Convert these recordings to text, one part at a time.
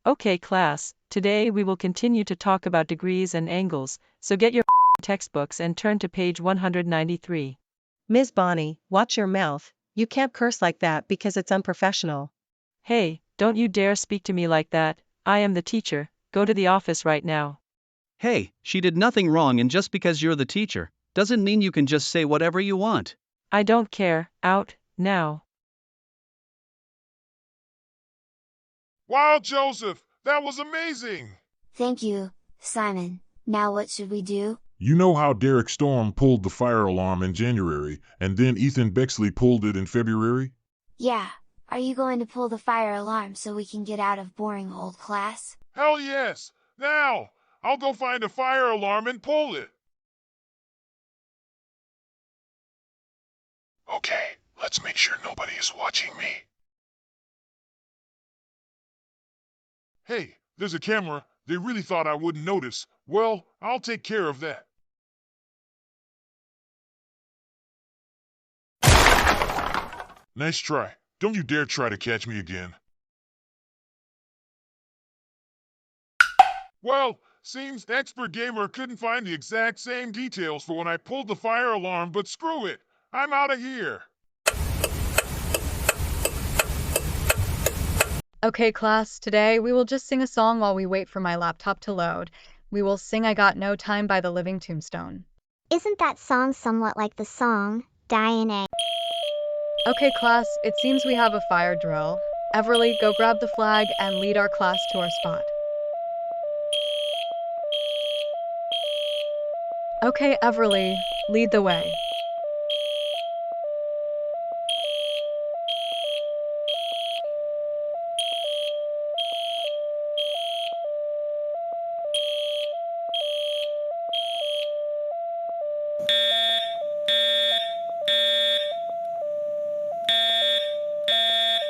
Okay, class, today we will continue to talk about degrees and angles, so get your textbooks and turn to page 193. Ms. Bonnie, watch your mouth, you can't curse like that because it's unprofessional. Hey, don't you dare speak to me like that, I am the teacher, go to the office right now. Hey, she did nothing wrong, and just because you're the teacher, doesn't mean you can just say whatever you want. I don't care, out, now. Wow, Joseph, that was amazing! Thank you, Simon. Now what should we do? You know how Derek Storm pulled the fire alarm in January, and then Ethan Bexley pulled it in February? Yeah, are you going to pull the fire alarm so we can get out of boring old class? Hell yes! Now! I'll go find a fire alarm and pull it! Okay, let's make sure nobody is watching me. Hey, there's a camera. They really thought I wouldn't notice. Well, I'll take care of that. Nice try. Don't you dare try to catch me again. Well, seems Expert Gamer couldn't find the exact same details for when I pulled the fire alarm, but screw it. I'm out of here. Okay, class, today we will just sing a song while we wait for my laptop to load. We will sing I Got No Time by the Living Tombstone. Isn't that song somewhat like the song, Diane? Okay, class, it seems we have a fire drill. Everly, go grab the flag and lead our class to our spot. Okay, Everly, lead the way.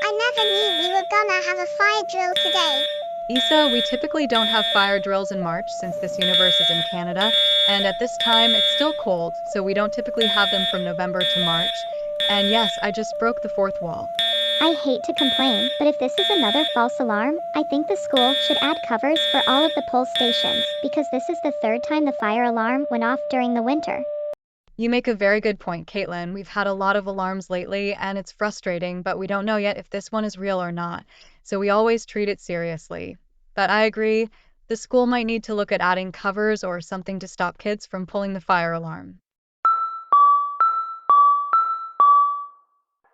I never knew we were gonna have a fire drill today. Issa, we typically don't have fire drills in March since this universe is in Canada, and at this time it's still cold, so we don't typically have them from November to March. And yes, I just broke the fourth wall. I hate to complain, but if this is another false alarm, I think the school should add covers for all of the pole stations, because this is the third time the fire alarm went off during the winter. You make a very good point, Caitlin. We've had a lot of alarms lately, and it's frustrating, but we don't know yet if this one is real or not, so we always treat it seriously. But I agree, the school might need to look at adding covers or something to stop kids from pulling the fire alarm.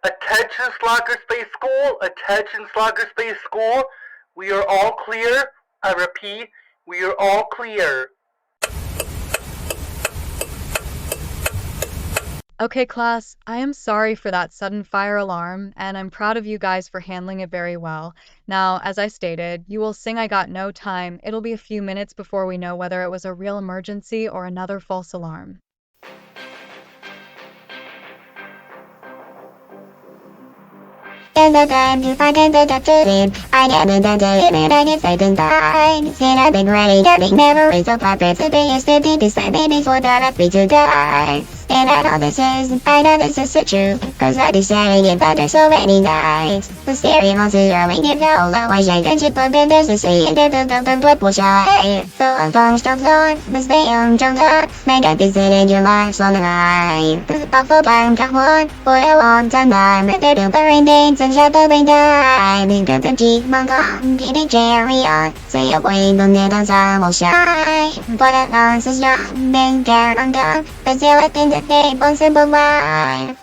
Attention Slacker Space School! Attention Slacker Space School! We are all clear. I repeat, we are all clear. Okay, class, I am sorry for that sudden fire alarm, and I'm proud of you guys for handling it very well. Now, as I stated, you will sing I Got No Time. It'll be a few minutes before we know whether it was a real emergency or another false alarm. In the time to find the detective, I never done it, and I get second time. Said I've been ready, getting memories of my friends, to be a steady beside me before that I free to die. And I know this is so true, cause I be saying it, but there's so many nights. The stereo monsters are making no low, I shake and chip up, and there's a sea, and the blood will shine. So I'm long jumps on, but stay on jumps on, make a visit in your life on the line. The buffalo time, come on, for a long time, they're doing the rain dates and shut the rain down. Think of the Jeep, my God, getting cherry on. Say a way, the net on time will shine. But at last is young, then care on God, but still I think that they both simple life.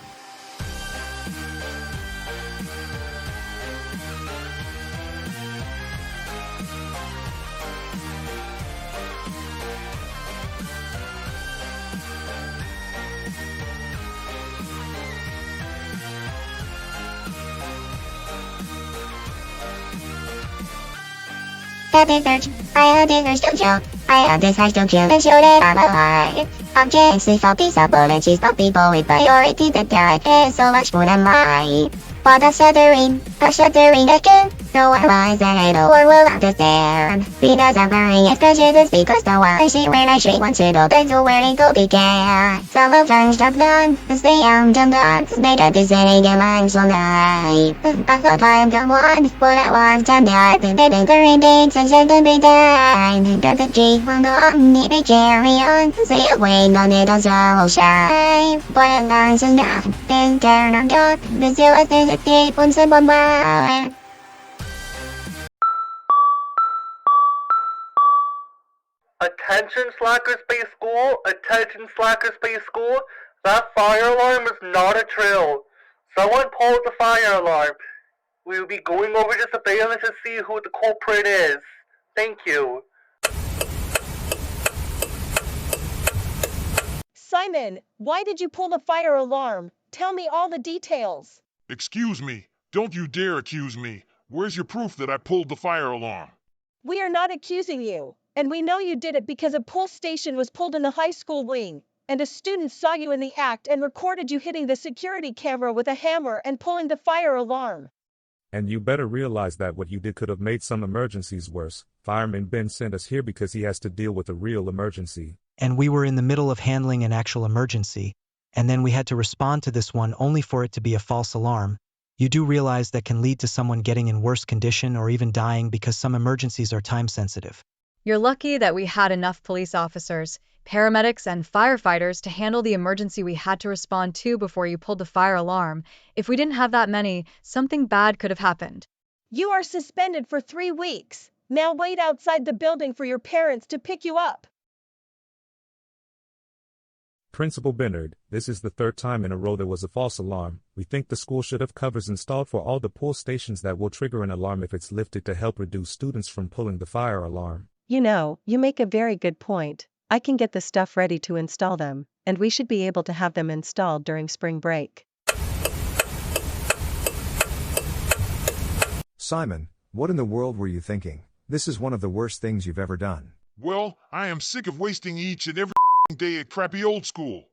I had this to joke. I had this hash to kill and show that I'm alive. Objects, they fall piece of bull and cheese, but people with priority that die. There's so much more than life. But a shuddering again. So I rise and I know I will understand. Because I'm very suspicious because the one I see when I shake one shit up into where it go began. Some of them jump down, stay on jump down. Made a decision in mind so night. I thought I'm the one, but I want to die. They didn't current dates and shouldn't be done. Got the G on the need to carry on. Say away, none it does all shine. But I learned to know, then turn on God. The zero is the deep on some of mine. Attention Slacker Space School, attention Slacker Space School, that fire alarm is not a drill. Someone pulled the fire alarm. We will be going over the surveillance to see who the culprit is. Thank you. Simon, why did you pull the fire alarm? Tell me all the details. Excuse me. Don't you dare accuse me. Where's your proof that I pulled the fire alarm? We are not accusing you, and we know you did it because a pull station was pulled in the high school wing, and a student saw you in the act and recorded you hitting the security camera with a hammer and pulling the fire alarm. And you better realize that what you did could have made some emergencies worse. Fireman Ben sent us here because he has to deal with a real emergency. And we were in the middle of handling an actual emergency, and then we had to respond to this one only for it to be a false alarm. You do realize that can lead to someone getting in worse condition or even dying because some emergencies are time sensitive. You're lucky that we had enough police officers, paramedics, and firefighters to handle the emergency we had to respond to before you pulled the fire alarm. If we didn't have that many, something bad could have happened. You are suspended for 3 weeks. Now wait outside the building for your parents to pick you up. Principal Bernard, this is the third time in a row there was a false alarm. We think the school should have covers installed for all the pull stations that will trigger an alarm if it's lifted to help reduce students from pulling the fire alarm. You know, you make a very good point. I can get the stuff ready to install them, and we should be able to have them installed during spring break. Simon, what in the world were you thinking? This is one of the worst things you've ever done. Well, I am sick of wasting each and every day at crappy old school.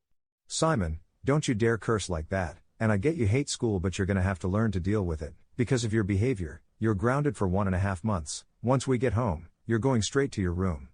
Simon, don't you dare curse like that. And I get you hate school, but you're gonna have to learn to deal with it. Because of your behavior, you're grounded for 1.5 months. Once we get home, you're going straight to your room.